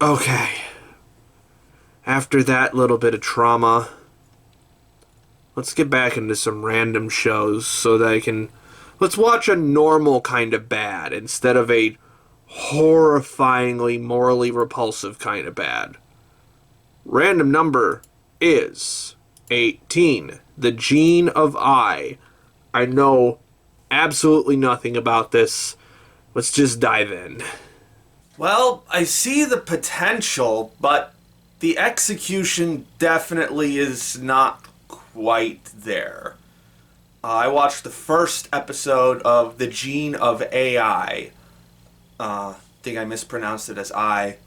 Okay. After that little bit of trauma, let's get back into some random shows so that I can. Let's watch a normal kind of bad instead of a horrifyingly morally repulsive kind of bad. Random number is 18. The Gene of I. I know absolutely nothing about this. Let's just dive in. Well, I see the potential, but the execution definitely is not quite there. I watched the first episode of The Gene of AI. I think I mispronounced it as I.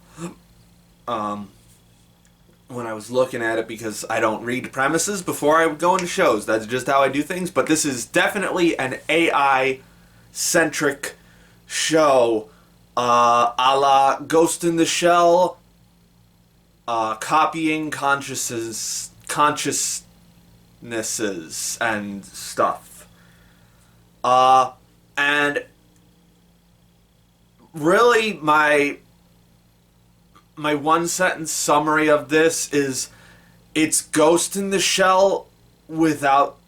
When I was looking at it because I don't read premises before I go into shows. That's just how I do things. But this is definitely an AI-centric show. A la Ghost in the Shell, copying consciousnesses and stuff. And really my one sentence summary of this is it's Ghost in the Shell without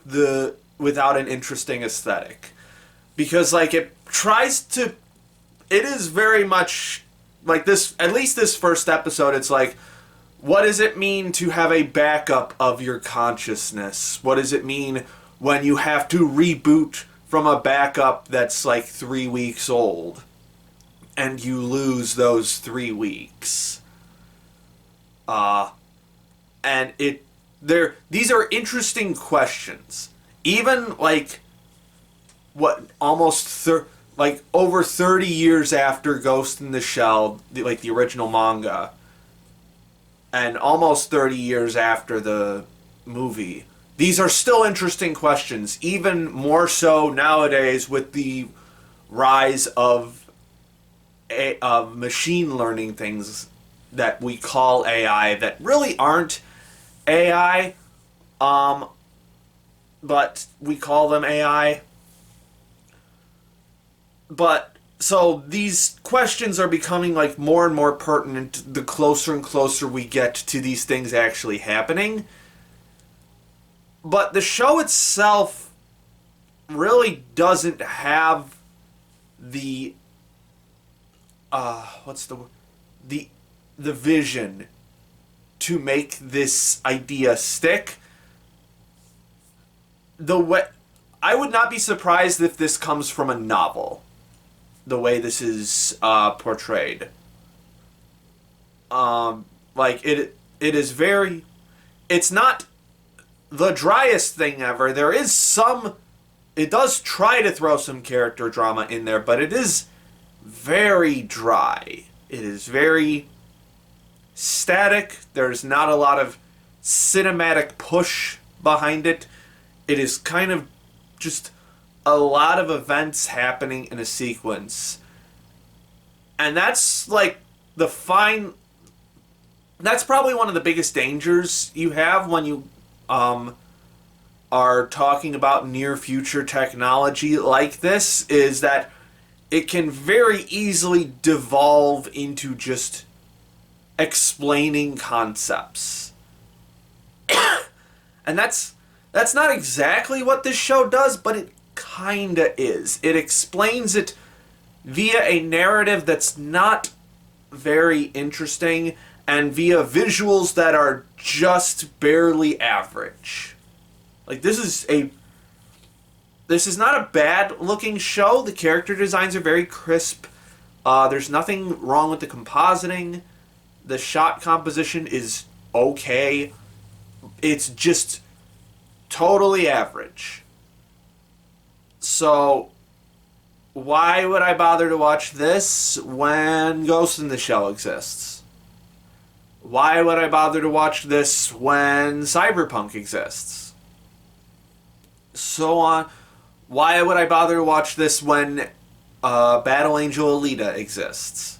an interesting aesthetic. Because like it is very much like this, at least this first episode, it's like, what does it mean to have a backup of your consciousness? What does it mean when you have to reboot from a backup that's like 3 weeks old and you lose those 3 weeks? And these are interesting questions. Even like what over 30 years after Ghost in the Shell, the original manga, and almost 30 years after the movie, these are still interesting questions, even more so nowadays with the rise of machine learning things that we call AI that really aren't AI, but we call them AI. But so these questions are becoming like more and more pertinent the closer and closer we get to these things actually happening. But the show itself really doesn't have the the vision to make this idea stick. I would not be surprised if this comes from a novel, the way this is portrayed. It is very. It's not the driest thing ever. There is some. It does try to throw some character drama in there, but it is very dry. It is very static. There's not a lot of cinematic push behind it. It is kind of just a lot of events happening in a sequence. And that's like that's probably one of the biggest dangers you have when you are talking about near future technology like this, is that it can very easily devolve into just explaining concepts. And that's not exactly what this show does, but it kinda is. It explains it via a narrative that's not very interesting and via visuals that are just barely average. Like this is not a bad looking show. The character designs are very crisp. There's nothing wrong with the compositing. The shot composition is okay. It's just totally average. So, why would I bother to watch this when Ghost in the Shell exists? Why would I bother to watch this when Cyberpunk exists? So on. Why would I bother to watch this when Battle Angel Alita exists?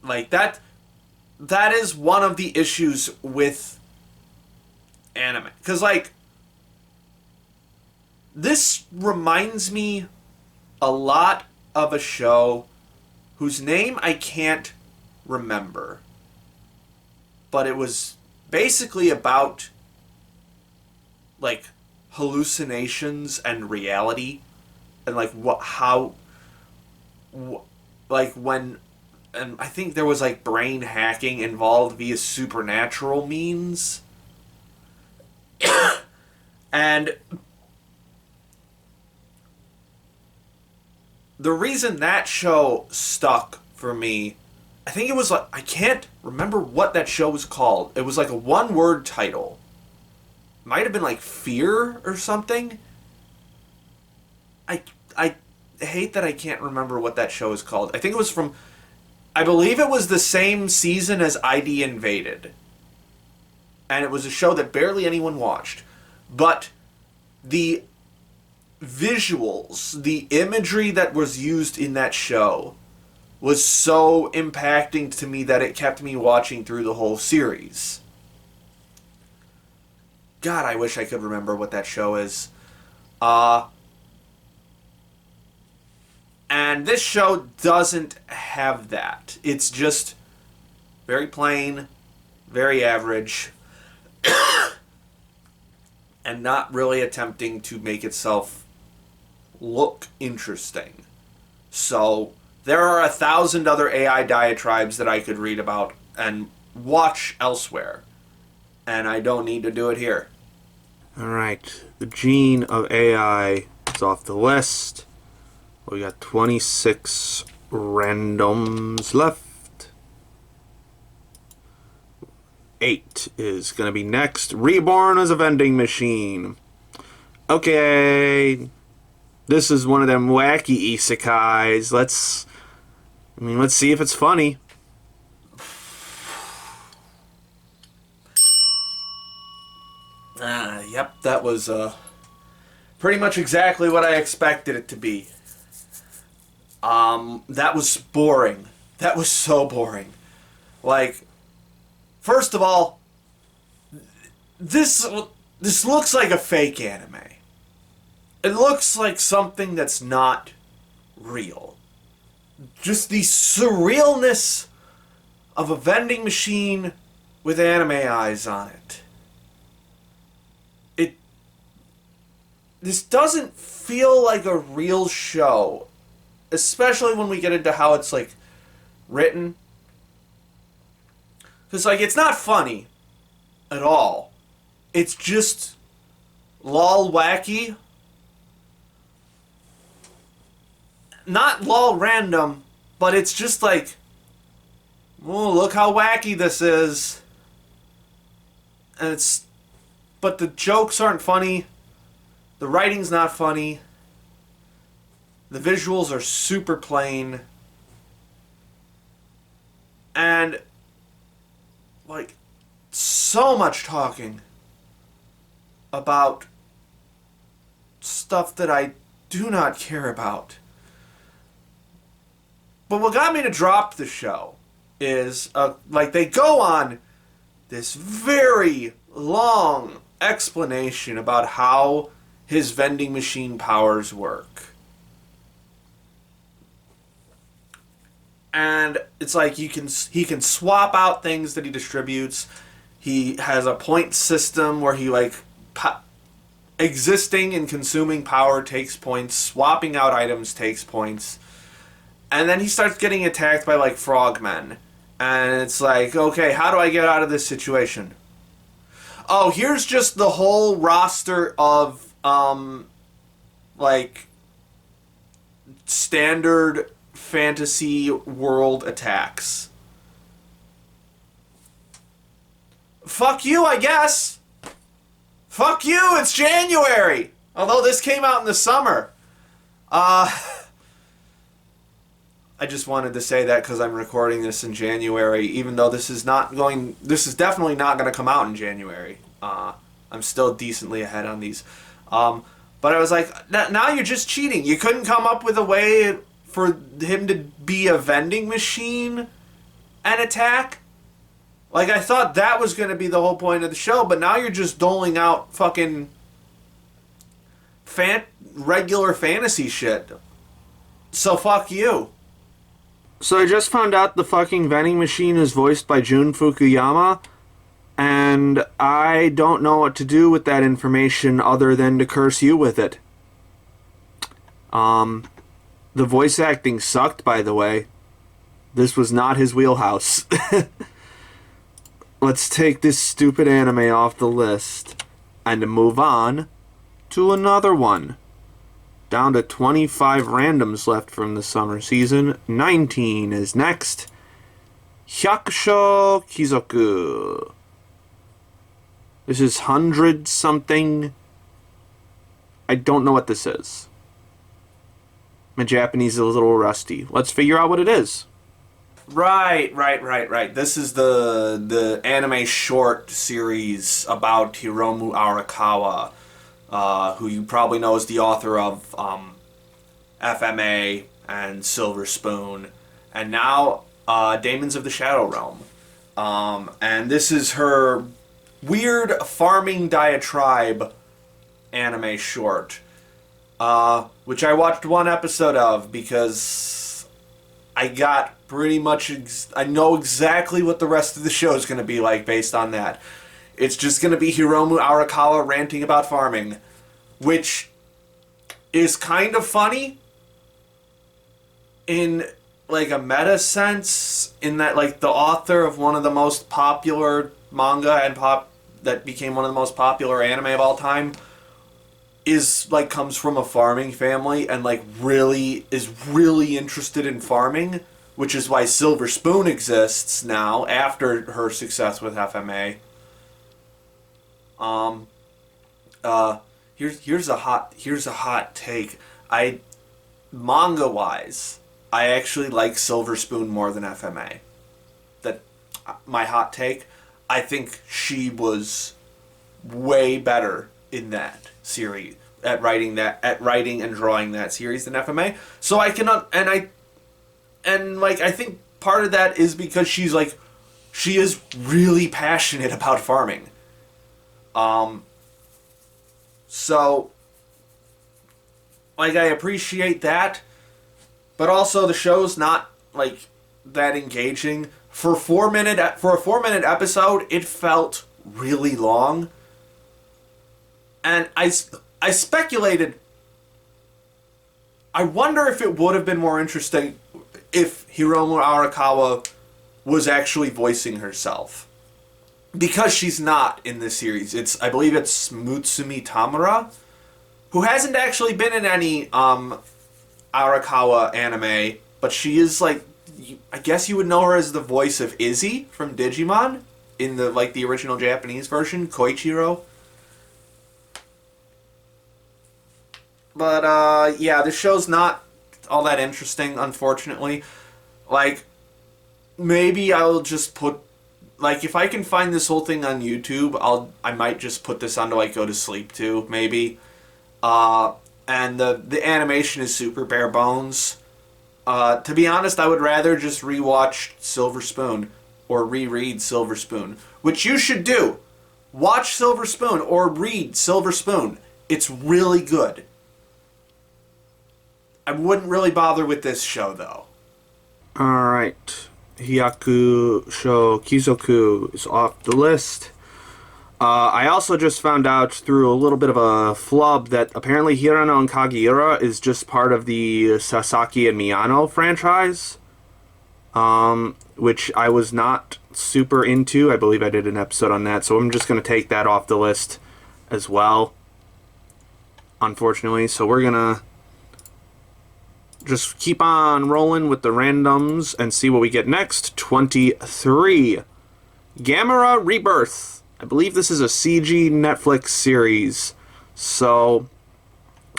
Like that is one of the issues with anime. Because, like, this reminds me a lot of a show whose name I can't remember. But it was basically about, like, hallucinations and reality. And, like, when... And I think there was, like, brain hacking involved via supernatural means. And the reason that show stuck for me, I think it was like, I can't remember what that show was called. It was like a one-word title. Might have been like Fear or something. I hate that I can't remember what that show is called. I think it was from, I believe it was the same season as ID Invaded. And it was a show that barely anyone watched. But the visuals, the imagery that was used in that show was so impacting to me that it kept me watching through the whole series. God, I wish I could remember what that show is. And this show doesn't have that. It's just very plain, very average, and not really attempting to make itself look interesting. So there are 1,000 other AI diatribes that I could read about and watch elsewhere. And I don't need to do it here. Alright, the gene of AI is off the list. We got 26 randoms left. 8 is going to be next. Reborn as a vending machine. Okay. This is one of them wacky isekais. Let's see if it's funny. Yep, that was pretty much exactly what I expected it to be. That was boring. That was so boring. Like, first of all, this looks like a fake anime. It looks like something that's not real. Just the surrealness of a vending machine with anime eyes on it. This doesn't feel like a real show, especially when we get into how it's, like, written. Because, like, it's not funny at all. It's just lol wacky. Not lol random, but it's just like, oh, look how wacky this is. And but the jokes aren't funny. The writing's not funny. The visuals are super plain. And, like, so much talking about stuff that I do not care about. But what got me to drop the show is, like, they go on this very long explanation about how his vending machine powers work. And it's like he can swap out things that he distributes. He has a point system where he, like, existing and consuming power takes points, swapping out items takes points. And then he starts getting attacked by, like, frogmen. And it's like, okay, how do I get out of this situation? Oh, here's just the whole roster of, like, standard fantasy world attacks. Fuck you, I guess. Fuck you, it's January. Although this came out in the summer. I just wanted to say that because I'm recording this in January, even though this is definitely not going to come out in January. I'm still decently ahead on these. But I was like, now you're just cheating. You couldn't come up with a way for him to be a vending machine and attack? Like, I thought that was going to be the whole point of the show, but now you're just doling out fucking regular fantasy shit. So fuck you. So I just found out the fucking vending machine is voiced by Jun Fukuyama, and I don't know what to do with that information other than to curse you with it. The voice acting sucked, by the way. This was not his wheelhouse. Let's take this stupid anime off the list and move on to another one. Down to 25 randoms left from the summer season. 19 is next. Hyakushou Kizoku. This is 100 something. I don't know what this is. My Japanese is a little rusty. Let's figure out what it is. Right. This is the anime short series about Hiromu Arakawa, who you probably know is the author of FMA and Silver Spoon, and now Daemons of the Shadow Realm. And this is her weird farming diatribe anime short, which I watched one episode of because I got pretty much... I know exactly what the rest of the show is going to be like based on that. It's just going to be Hiromu Arakawa ranting about farming, which is kind of funny in like a meta sense, in that like the author of one of the most popular manga and that became one of the most popular anime of all time is like comes from a farming family and like really is really interested in farming, which is why Silver Spoon exists now after her success with FMA. Here's a hot take. Manga wise, I actually like Silver Spoon more than FMA. That my hot take. I think she was way better in that series at writing and drawing that series than FMA. So I cannot, I think part of that is because she is really passionate about farming. So like I appreciate that, but also the show's not like that engaging. For a 4-minute episode, it felt really long. And I speculated, I wonder if it would have been more interesting if Hiromu Arakawa was actually voicing herself. Because she's not in this series. I believe it's Mutsumi Tamura, who hasn't actually been in any Arakawa anime, but she is like, I guess you would know her as the voice of Izzy from Digimon in the original Japanese version, Koichiro. But yeah, this show's not all that interesting, unfortunately. Like, maybe I'll just put, like, if I can find this whole thing on YouTube, I might just put this on to like go to sleep to, maybe. And the animation is super bare bones. To be honest, I would rather just rewatch Silver Spoon or reread Silver Spoon, which you should do. Watch Silver Spoon or read Silver Spoon. It's really good. I wouldn't really bother with this show, though. Alright. Hyakushou Kizoku is off the list. I also just found out through a little bit of a flub that apparently Hirano and Kageura is just part of the Sasaki and Miyano franchise, which I was not super into. I believe I did an episode on that, so I'm just going to take that off the list as well, unfortunately. So we're going to just keep on rolling with the randoms and see what we get next. 23. Gamera Rebirth. I believe this is a CG Netflix series. So,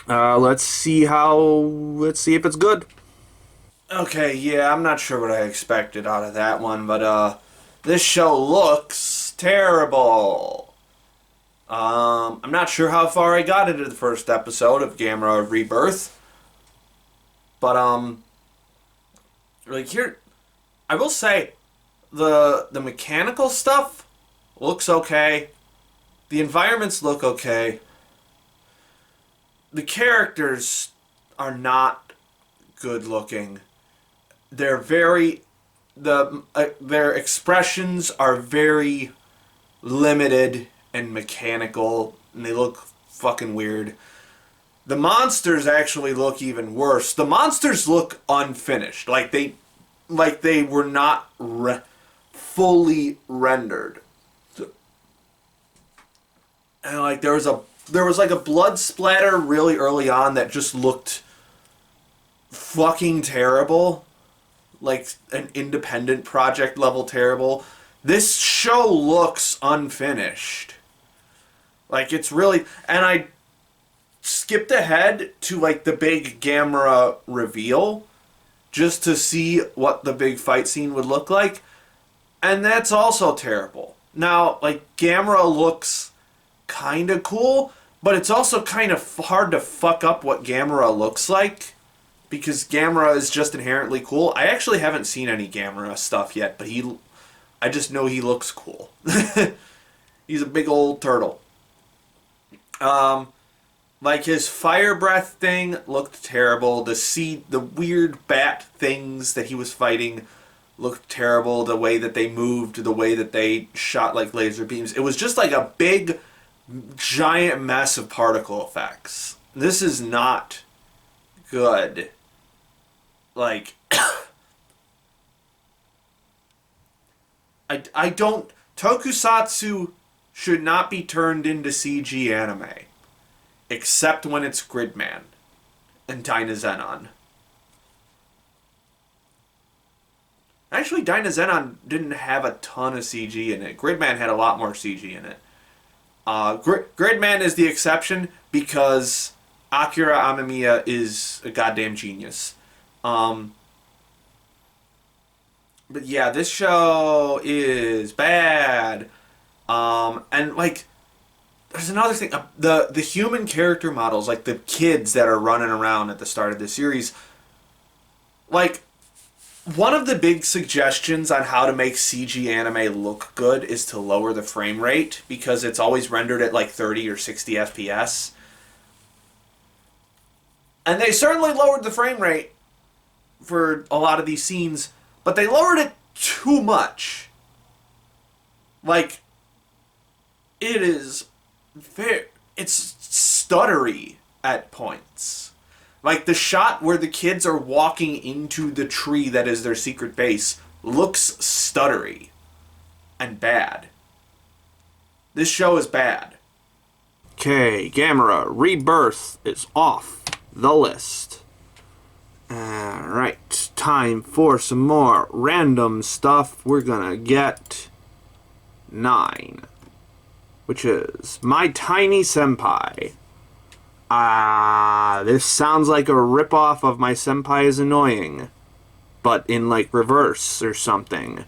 let's see if it's good. Okay, yeah, I'm not sure what I expected out of that one, but this show looks terrible. I'm not sure how far I got into the first episode of Gamera Rebirth. But, like here, I will say, the mechanical stuff looks okay. The environments look okay. The characters are not good looking. They're very their expressions are very limited and mechanical, and they look fucking weird. The monsters actually look even worse. The monsters look unfinished, like they were not fully rendered. And like there was like a blood splatter really early on that just looked fucking terrible. Like an independent project level terrible. This show looks unfinished. Like it's really, and I skipped ahead to like the big Gamera reveal just to see what the big fight scene would look like. And that's also terrible. Now, like Gamera looks kind of cool, but it's also kind of hard to fuck up what Gamera looks like. Because Gamera is just inherently cool. I actually haven't seen any Gamera stuff yet, but I just know he looks cool. He's a big old turtle. Like his fire breath thing looked terrible. The weird bat things that he was fighting looked terrible. The way that they moved, the way that they shot like laser beams. It was just like a big, giant mess of particle effects. This is not good. Like, I don't... Tokusatsu should not be turned into CG anime. Except when it's Gridman and Dynazenon. Actually, Dynazenon didn't have a ton of CG in it. Gridman had a lot more CG in it. Gridman is the exception because Akira Amemiya is a goddamn genius. But yeah, this show is bad. And like, there's another thing. The human character models, like the kids that are running around at the start of the series, like, one of the big suggestions on how to make CG anime look good is to lower the frame rate, because it's always rendered at like 30 or 60 FPS. And they certainly lowered the frame rate for a lot of these scenes, but they lowered it too much. Like, it's stuttery at points. Like, the shot where the kids are walking into the tree that is their secret base looks stuttery and bad. This show is bad. Okay, Gamera Rebirth is off the list. Alright, time for some more random stuff. We're gonna get 9, which is My Tiny Senpai. This sounds like a ripoff of My Senpai is Annoying, but in like reverse or something.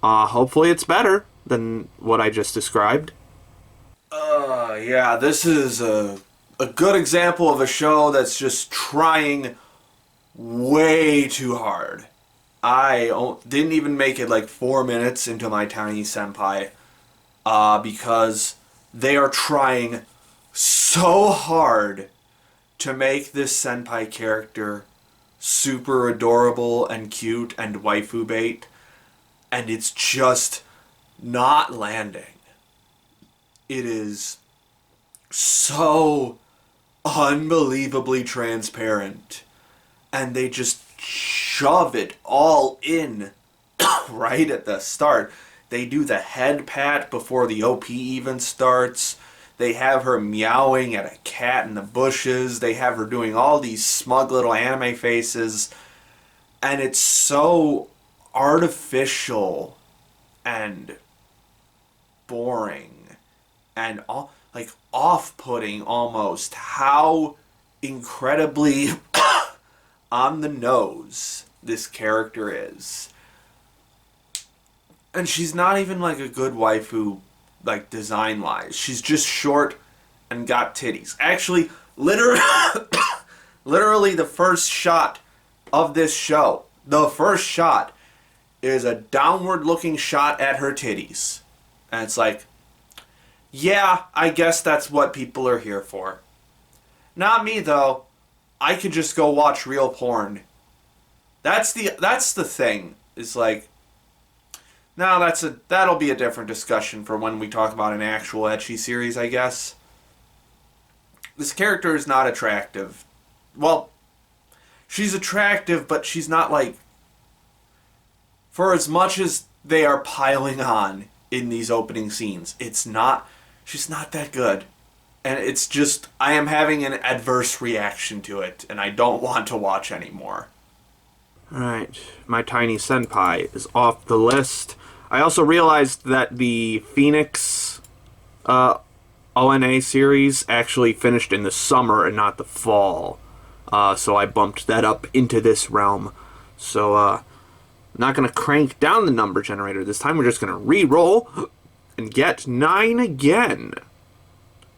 Hopefully it's better than what I just described. Yeah, this is a good example of a show that's just trying way too hard. I didn't even make it like 4 minutes into My Tiny Senpai, because they are trying so hard to make this senpai character super adorable and cute and waifu bait, and it's just not landing. It is so unbelievably transparent, and they just shove it all in right at the start. They do the head pat before the OP even starts. They have her meowing at a cat in the bushes. They have her doing all these smug little anime faces. And it's so artificial and boring and like off-putting almost how incredibly on the nose this character is. And she's not even like a good waifu, like design-wise. She's just short and got titties. Actually, literally the first shot of this show, the first shot is a downward-looking shot at her titties. And it's like, yeah, I guess that's what people are here for. Not me, though. I could just go watch real porn. That's the thing. It's like, now that'll be a different discussion for when we talk about an actual ecchi series, I guess. This character is not attractive. Well, she's attractive, but she's not like, for as much as they are piling on in these opening scenes, she's not that good. And it's just, I am having an adverse reaction to it, and I don't want to watch anymore. Alright, my Tiny Senpai is off the list. I also realized that the Phoenix ONA series actually finished in the summer and not the fall. So I bumped that up into this realm. So, I'm not going to crank down the number generator this time. We're just going to re-roll and get 9 again.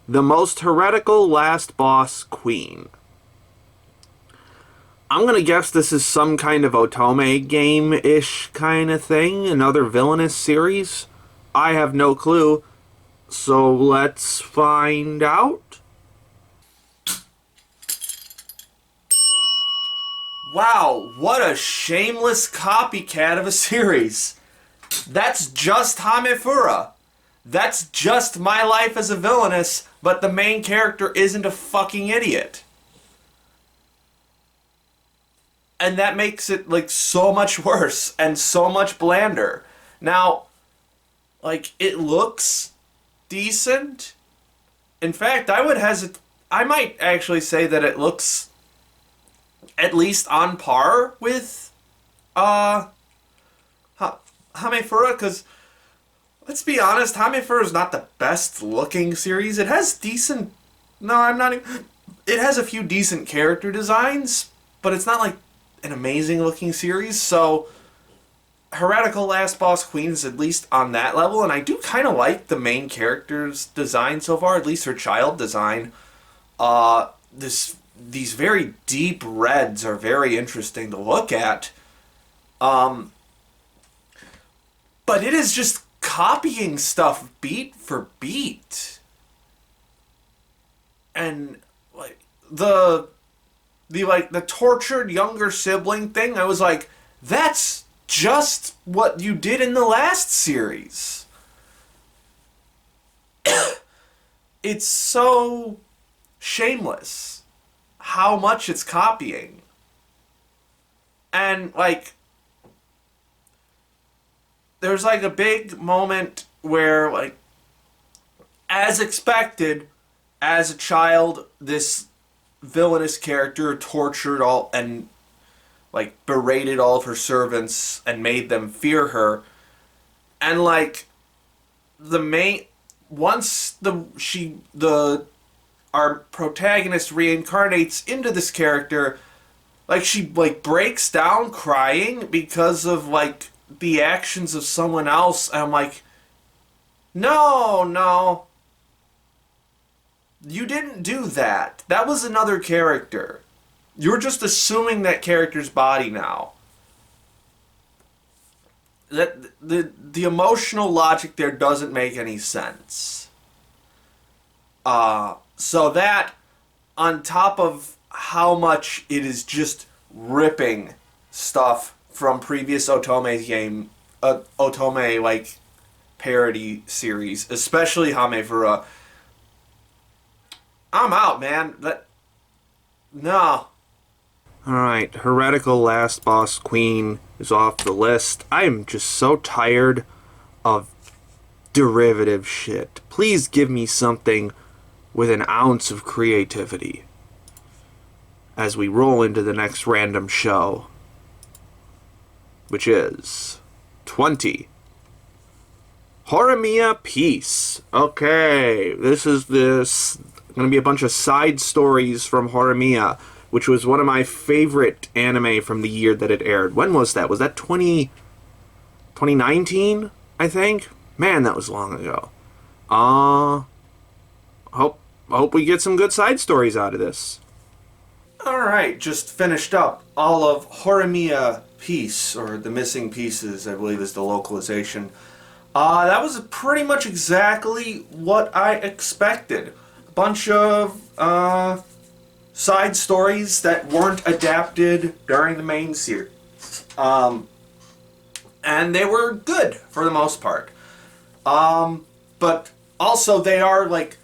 The most heretical last boss queen. I'm going to guess this is some kind of otome game-ish kind of thing. Another villainous series. I have no clue. So let's find out. Wow, what a shameless copycat of a series. That's just Hamefura. That's just my life as a villainess, but the main character isn't a fucking idiot. And that makes it, like, so much worse and so much blander. Now, like, it looks decent. In fact, I might actually say that it looks at least on par with Hamefura, because let's be honest, Hamefura is not the best looking series. It has decent, no, I'm not even, it has a few decent character designs, but it's not like an amazing looking series. So Heretical Last Boss Queen is at least on that level, and I do kind of like the main character's design so far, at least her child design. These very deep reds are very interesting to look at. But it is just copying stuff beat for beat. And like the tortured younger sibling thing, I was like, that's just what you did in the last series. It's so shameless how much it's copying. And like, there's like a big moment where, like, as expected, as a child, this villainous character tortured all and like berated all of her servants and made them fear her. And like our protagonist reincarnates into this character, like she like breaks down crying because of like the actions of someone else, and I'm like, no, you didn't do that. That was another character. You're just assuming that character's body now. That the emotional logic there doesn't make any sense. So that, on top of how much it is just ripping stuff from previous otome like parody series, especially Hamefura, I'm out, man. No. Alright, Heretical Last Boss Queen is off the list. I am just so tired of derivative shit. Please give me something with an ounce of creativity as we roll into the next random show, which is 20. Horimiya Peace. Okay, this is going to be a bunch of side stories from Horimiya, which was one of my favorite anime from the year that it aired. When was that? Was that 2019, I think? Man, that was long ago. Hope we get some good side stories out of this. Alright, just finished up all of Horimiya Piece, or The Missing Pieces, I believe is the localization. That was pretty much exactly what I expected. A bunch of side stories that weren't adapted during the main series. And they were good for the most part. But also they are like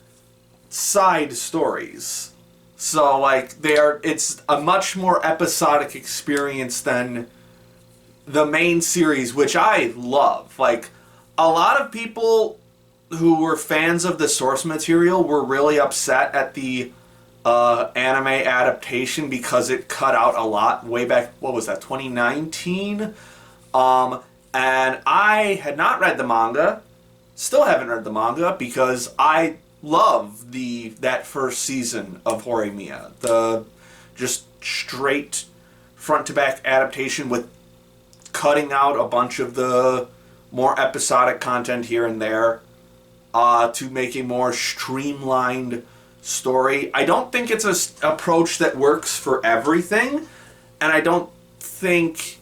side stories. So like it's a much more episodic experience than the main series, which I love. Like, a lot of people who were fans of the source material were really upset at the anime adaptation because it cut out a lot way back, what was that, 2019? And I had not read the manga, still haven't read the manga, because I love that first season of Horimiya. The just straight front-to-back adaptation with cutting out a bunch of the more episodic content here and there to make a more streamlined story. I don't think it's an approach that works for everything, and I don't think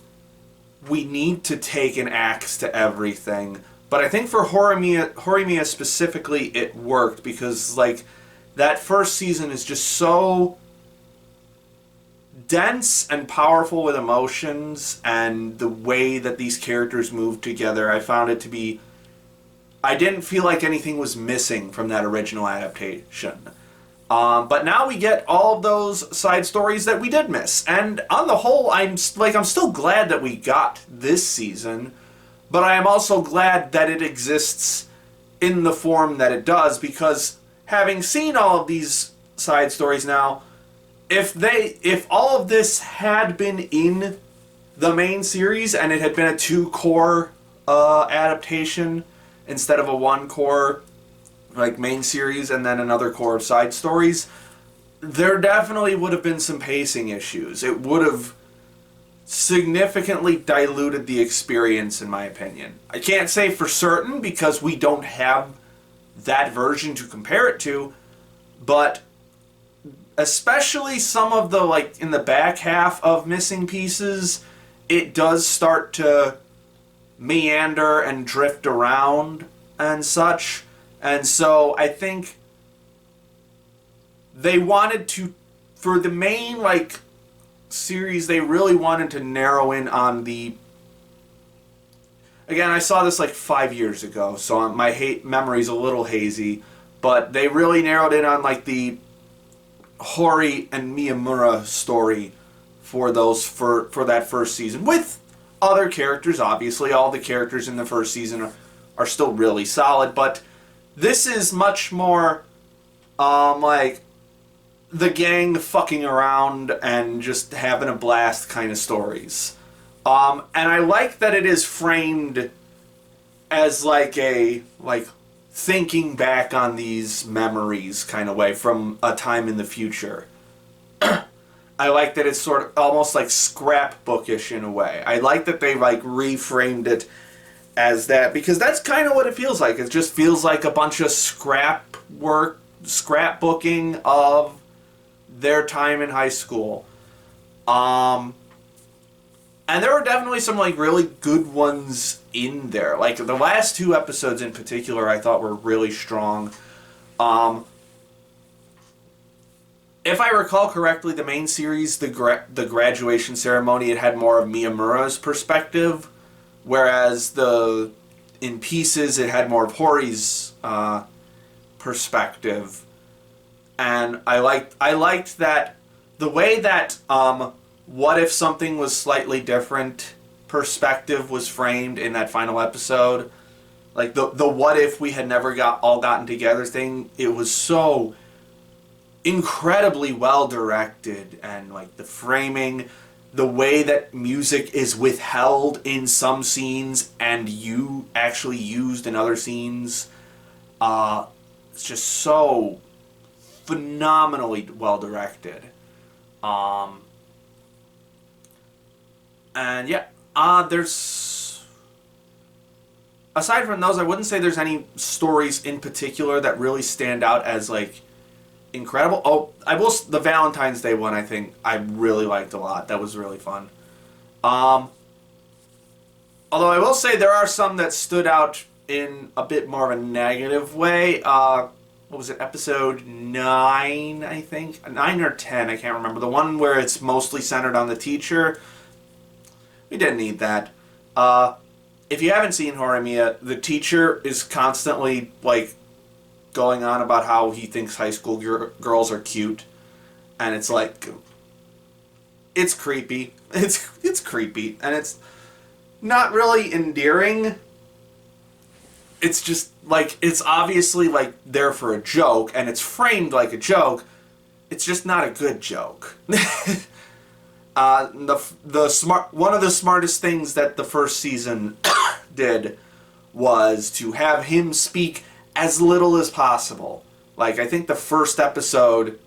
we need to take an axe to everything. But I think for Horimiya specifically, it worked because like that first season is just so dense and powerful with emotions, and the way that these characters move together, I found it to be... I didn't feel like anything was missing from that original adaptation. But now we get all of those side stories that we did miss. And on the whole, I'm still glad that we got this season, but I am also glad that it exists in the form that it does, because having seen all of these side stories now, if all of this had been in the main series and it had been a 2-core adaptation instead of a 1-core like main series and then another core of side stories, there definitely would have been some pacing issues. It would have significantly diluted the experience, in my opinion. I can't say for certain because we don't have that version to compare it to, but especially some of the, like, in the back half of missing pieces, it does start to meander and drift around and such. And so I think they wanted to, for the main, like, series, they really wanted to narrow in on the... Again, I saw this like 5 years ago, so my memory's a little hazy, but they really narrowed in on like the Hori and Miyamura story for that first season, with other characters. Obviously, all the characters in the first season are still really solid, but this is much more like the gang fucking around and just having a blast kind of stories. And I like that it is framed as like a thinking back on these memories kind of way from a time in the future. I like that it's sort of almost like scrapbookish in a way. I like that they like reframed it as that, because that's kind of what it feels like. It just feels like a bunch of scrapbooking of their time in high school. And there were definitely some like really good ones in there. Like the last 2 episodes in particular I thought were really strong. If I recall correctly, the main series, the graduation ceremony, it had more of Miyamura's perspective, whereas in Pieces it had more of Hori's perspective. And I liked that the way that what if something was slightly different perspective was framed in that final episode. Like the what if we had never gotten together thing, it was so incredibly well directed, and like the framing, the way that music is withheld in some scenes and you actually used in other scenes, it's just so phenomenally well directed. And yeah, there's, aside from those, I wouldn't say there's any stories in particular that really stand out as like incredible. Oh, the Valentine's Day one, I think I really liked a lot. That was really fun. Although I will say there are some that stood out in a bit more of a negative way. what was it, episode 9, I think? 9 or 10, I can't remember. The one where it's mostly centered on the teacher. We didn't need that. If you haven't seen Horimiya, the teacher is constantly, like, going on about how he thinks high school girls are cute. And it's like... It's creepy. It's creepy. And it's not really endearing. It's just, like, it's obviously, like, there for a joke, and it's framed like a joke. It's just not a good joke. One of the smartest things that the first season did was to have him speak as little as possible. Like, I think the first episode,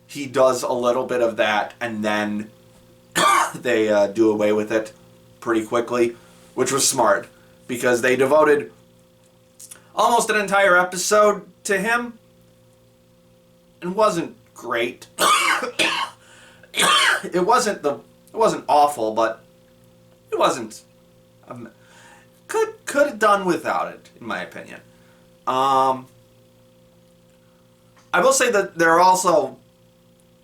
he does a little bit of that, and then they do away with it pretty quickly, which was smart, because they devoted almost an entire episode to him. It wasn't great. It wasn't awful, but it wasn't. Could have done without it, in my opinion. I will say that they're also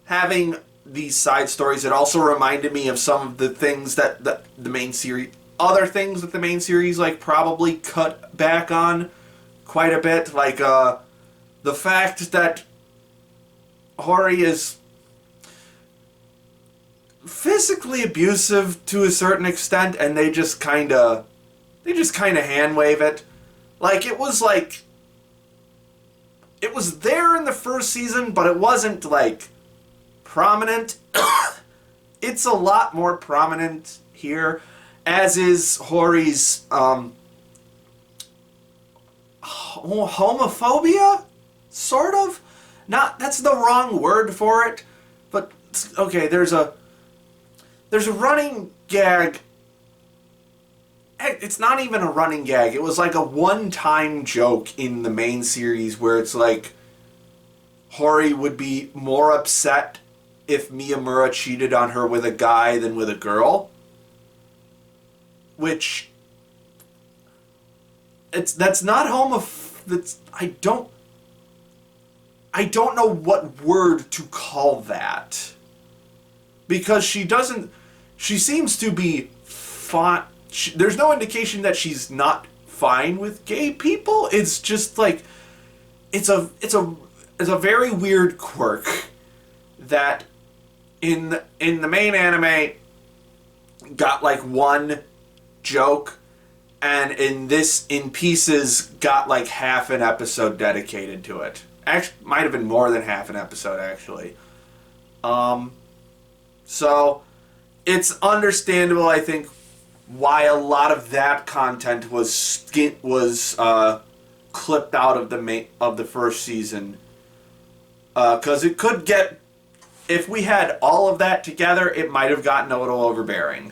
having these side stories. It also reminded me of some of the things that the main series, other things that the main series like probably cut back on quite a bit, like the fact that Hori is physically abusive to a certain extent, and they just kind of hand wave it. Like, it was there in the first season, but it wasn't like prominent. It's a lot more prominent here, as is Hori's homophobia, sort of. Not, that's the wrong word for it, but okay, there's a running gag. It's not even a running gag. It was like a one-time joke in the main series where it's like Hori would be more upset if Miyamura cheated on her with a guy than with a girl. Which that's not I don't know what word to call that. Because she seems to be fine. There's no indication that she's not fine with gay people. It's just like, it's a very weird quirk that in the main anime got like one joke, and in Pieces got like half an episode dedicated to it. Actually, might have been more than half an episode, actually. So it's understandable, I think, why a lot of that content was clipped out of the first season, because it could get, if we had all of that together, it might have gotten a little overbearing.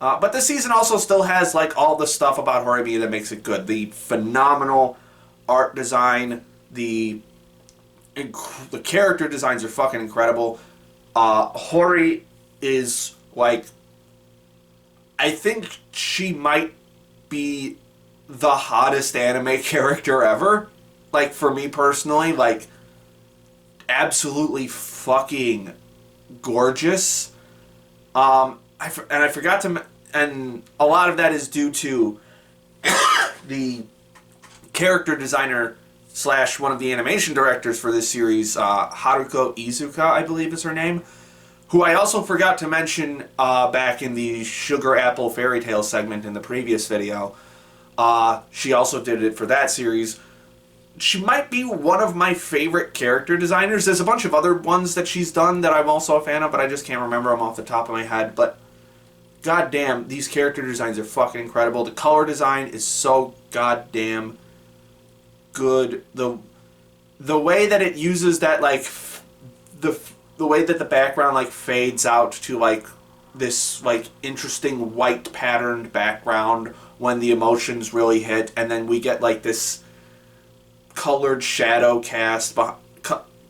But this season also still has like all the stuff about Horimiya that makes it good. The phenomenal art design, the character designs are fucking incredible. Hori is like, I think she might be the hottest anime character ever. Like, for me personally, like, absolutely fucking gorgeous. And a lot of that is due to the character designer / one of the animation directors for this series, Haruko Iizuka, I believe is her name, who I also forgot to mention back in the Sugar Apple Fairy Tale segment in the previous video. She also did it for that series. She might be one of my favorite character designers. There's a bunch of other ones that she's done that I'm also a fan of, but I just can't remember them off the top of my head. But goddamn, these character designs are fucking incredible. The color design is so goddamn good. The way that it uses that, like, the way that the background like fades out to like this like interesting white patterned background when the emotions really hit, and then we get like this colored shadow cast,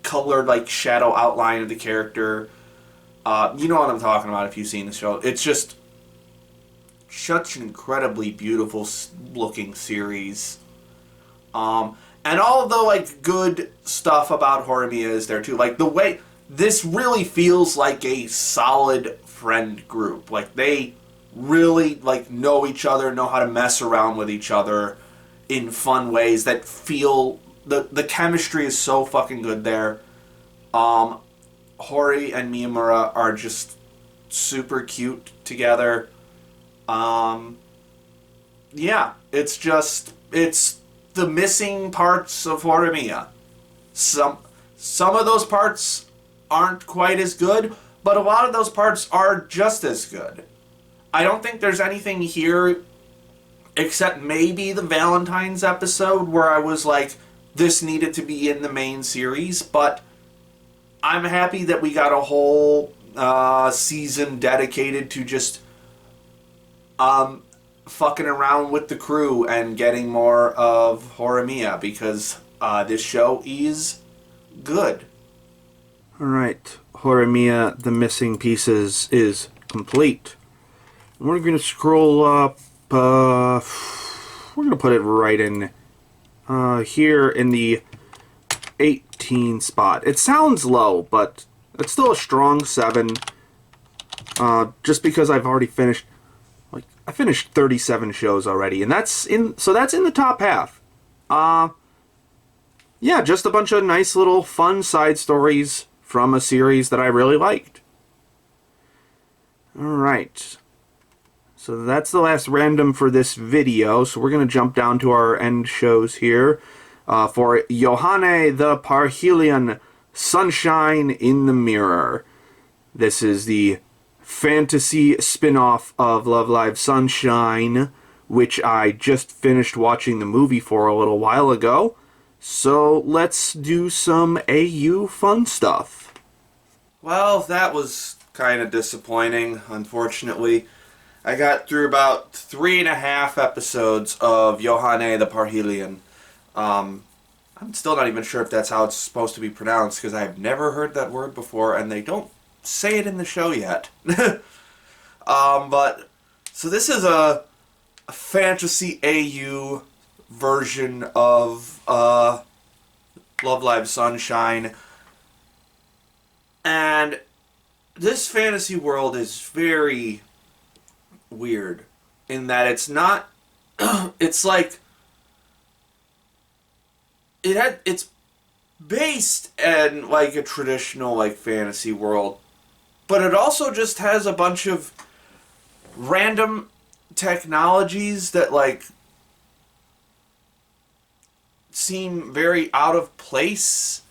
colored like shadow outline of the character. You know what I'm talking about if you've seen the show. It's just such an incredibly beautiful looking series. And all the, like, good stuff about Horimiya is there, too. Like, the way... This really feels like a solid friend group. Like, they really, like, know each other, know how to mess around with each other in fun ways that feel... The chemistry is so fucking good there. Hori and Miyamura are just super cute together. Yeah, it's just... It's the missing parts of Horimiya. Some of those parts aren't quite as good, but a lot of those parts are just as good. I don't think there's anything here except maybe the Valentine's episode where I was like, this needed to be in the main series, but I'm happy that we got a whole season dedicated to just fucking around with the crew and getting more of Horimiya, because this show is good. Alright, Horimiya, The Missing Pieces is complete. We're going to scroll up, we're going to put it right in here in the 18 spot. It sounds low, but it's still a strong 7, just because I've already finished, like, I finished 37 shows already, and that's in the top half. Yeah, just a bunch of nice little fun side stories from a series that I really liked. Alright. So that's the last random for this video, so we're going to jump down to our end shows here. For Yohane the Parhelion, Sunshine in the Mirror. This is the fantasy spin-off of Love Live Sunshine, which I just finished watching the movie for a little while ago. So let's do some AU fun stuff. Well, that was kind of disappointing, unfortunately. I got through about 3.5 episodes of Yohane the Parhelion. I'm still not even sure if that's how it's supposed to be pronounced, because I've never heard that word before, and they don't say it in the show yet. But, so this is a fantasy AU version of Love Live Sunshine. And this fantasy world is very weird in that it's not it's like it's based in like a traditional like fantasy world, but it also just has a bunch of random technologies that like seem very out of place.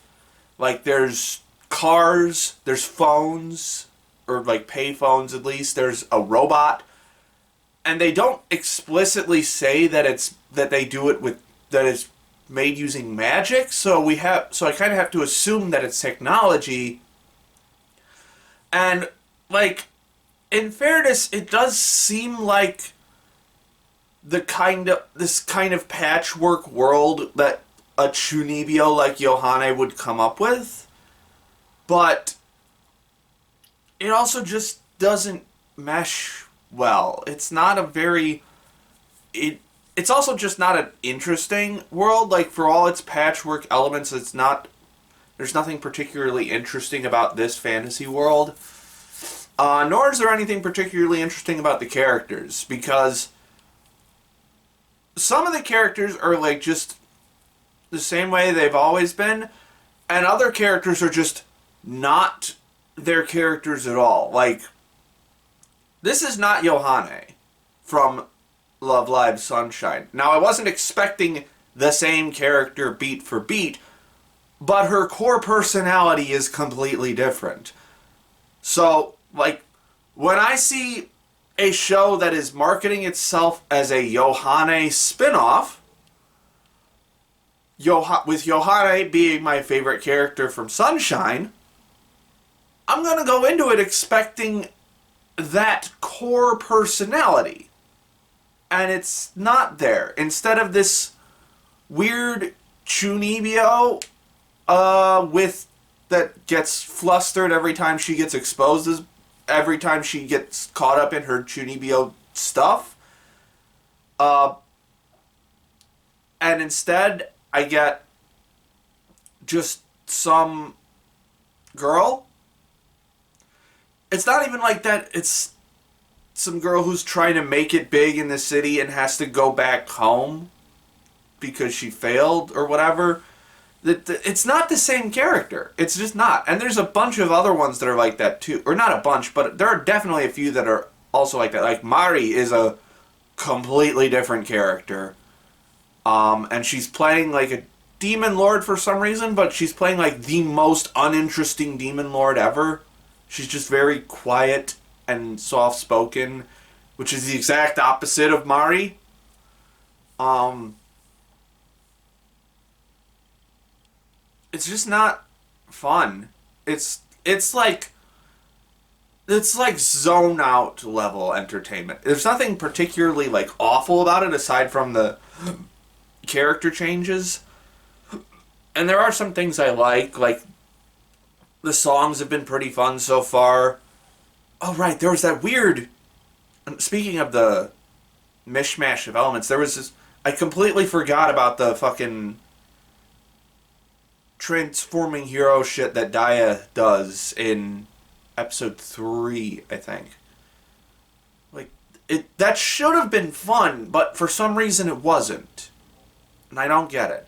Like there's cars, there's phones, or like pay phones at least, there's a robot, and they don't explicitly say that they do it with, that it's made using magic, so I kind of have to assume that it's technology. And like, in fairness, it does seem like this kind of patchwork world that a chunibyo like Yohane would come up with, but it also just doesn't mesh well. It's not a very... It's also just not an interesting world. Like, for all its patchwork elements, it's not... There's nothing particularly interesting about this fantasy world. Nor is there anything particularly interesting about the characters, because some of the characters are, like, just the same way they've always been, and other characters are just not their characters at all. Like, this is not Yohane from Love Live Sunshine. Now, I wasn't expecting the same character beat for beat, but her core personality is completely different. So, like, when I see a show that is marketing itself as a Yohane spin-off, with Yohane being my favorite character from Sunshine, I'm going to go into it expecting that core personality. And it's not there. Instead of this weird chunibyo that gets flustered every time she gets exposed, every time she gets caught up in her chunibyo stuff. And instead, I get just some girl. It's not even like that. It's some girl who's trying to make it big in the city and has to go back home because she failed or whatever. It's not the same character. It's just not. And there's a bunch of other ones that are like that too. Or not a bunch, but there are definitely a few that are also like that. Like Mari is a completely different character. And she's playing like a demon lord for some reason, but she's playing like the most uninteresting demon lord ever. She's just very quiet and soft-spoken, which is the exact opposite of Mari. It's just not fun. It's like zone out level entertainment. There's nothing particularly like awful about it aside from the character changes. And there are some things I like the songs have been pretty fun so far. Oh right, there was that weird, speaking of the mishmash of elements, there was this, I completely forgot about the fucking transforming hero shit that Daya does in episode 3, I think. Like, that should have been fun, but for some reason it wasn't. And I don't get it.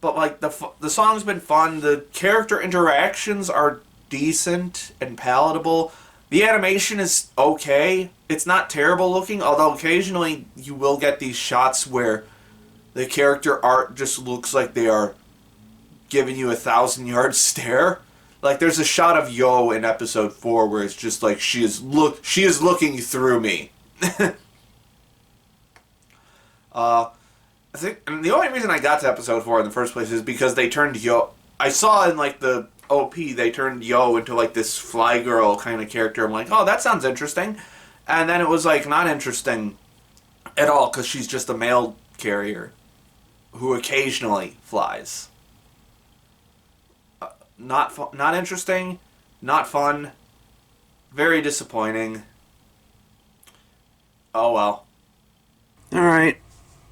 But, like, the song's been fun, the character interactions are decent and palatable. The animation is okay. It's not terrible looking, although occasionally you will get these shots where the character art just looks like they are giving you a 1,000-yard stare. Like there's a shot of Yo in episode 4 where it's just like she is looking through me. I think, and the only reason I got to episode 4 in the first place is because they turned Yo. I saw in like the OP they turned Yo into like this fly girl kind of character. I'm like, oh, that sounds interesting. And then it was like not interesting at all because she's just a mail carrier who occasionally flies. Not interesting, not fun, very disappointing. Oh well. Alright.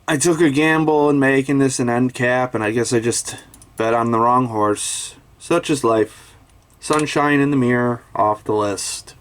I took a gamble in making this an end cap, and I guess I just bet on the wrong horse. Such is life. Sunshine in the mirror, off the list.